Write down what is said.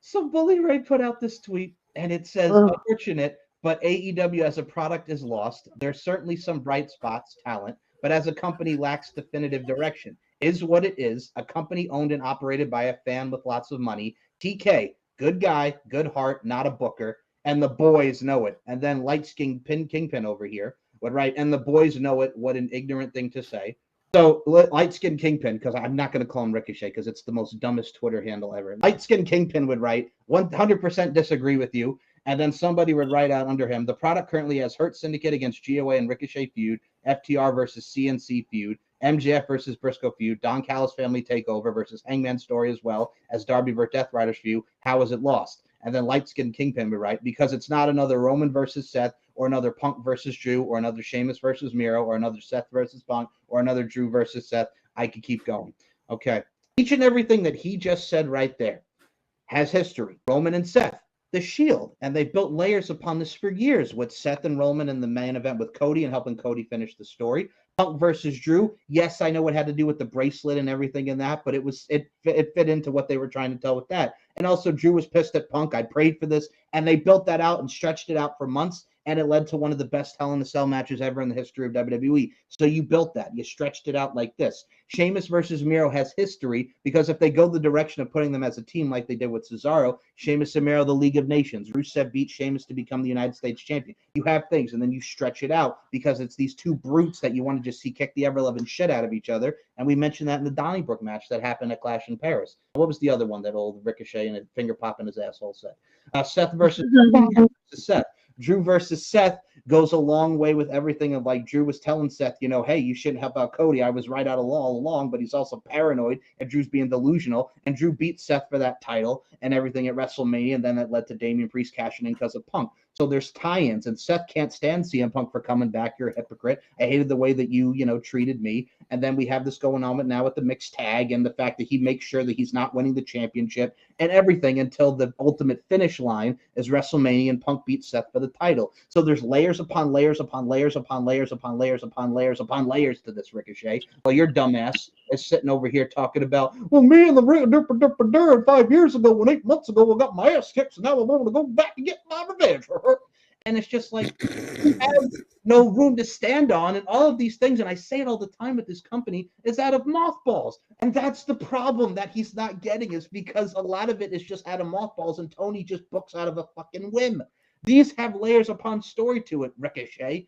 So Bully Ray put out this tweet, and it says, Ugh. "Unfortunate, but AEW as a product is lost. There's certainly some bright spots, talent, but as a company lacks definitive direction. Is what it is. A company owned and operated by a fan with lots of money. TK, good guy, good heart, not a booker, and the boys know it." And then light skinned Kingpin over here would write, "And the boys know it." What an ignorant thing to say. So light skinned Kingpin, because I'm not going to call him Ricochet because it's the most dumbest Twitter handle ever. Light skinned Kingpin would write, 100% disagree with you. And then somebody would write out under him, the product currently has Hurt Syndicate against GOA and Ricochet feud, FTR versus CNC feud, MJF versus Briscoe feud, Don Callis family takeover versus Hangman Story as well as Darby versus Death Riders feud. How is it lost? And then light skinned Kingpin would write, because it's not another Roman versus Seth or another Punk versus Drew or another Sheamus versus Miro or another Seth versus Punk or another Drew versus Seth. I could keep going. Okay. Each and everything that he just said right there has history. Roman and Seth, the Shield, and they built layers upon this for years with Seth and Roman in the main event with Cody and helping Cody finish the story. Punk versus Drew. Yes, I know it had to do with the bracelet and everything in that, but it fit into what they were trying to tell with that. And also Drew was pissed at Punk. I prayed for this, and they built that out and stretched it out for months, and it led to one of the best Hell in a Cell matches ever in the history of WWE. So you built that. You stretched it out like this. Sheamus versus Miro has history because if they go the direction of putting them as a team like they did with Cesaro, Sheamus and Miro, the League of Nations. Rusev beat Sheamus to become the United States champion. You have things, and then you stretch it out because it's these two brutes that you want to just see kick the ever-loving shit out of each other. And we mentioned that in the Donnybrook match that happened at Clash in Paris. What was the other one that old Ricochet and a finger pop in his asshole said? Seth versus Seth. Drew versus Seth goes a long way with everything of like Drew was telling Seth, hey, you shouldn't help out Cody. I was right out all along, but he's also paranoid and Drew's being delusional. And Drew beat Seth for that title and everything at WrestleMania. And then that led to Damian Priest cashing in because of Punk. So there's tie-ins, and Seth can't stand CM Punk for coming back. You're a hypocrite. I hated the way that you treated me. And then we have this going on with the mixed tag and the fact that he makes sure that he's not winning the championship and everything until the ultimate finish line is WrestleMania and Punk beats Seth for the title. So there's layers upon layers upon layers upon layers upon layers upon layers upon layers to this, Ricochet. Well, your dumbass is sitting over here talking about, well, me and the ring 5 years ago and 8 months ago I got my ass kicked, so now I want to go back and get my revenge for her. And it's just like you have no room to stand on, and all of these things, and I say it all the time with this company, is out of mothballs. And that's the problem that he's not getting, is because a lot of it is just out of mothballs, and Tony just books out of a fucking whim. These have layers upon story to it, Ricochet.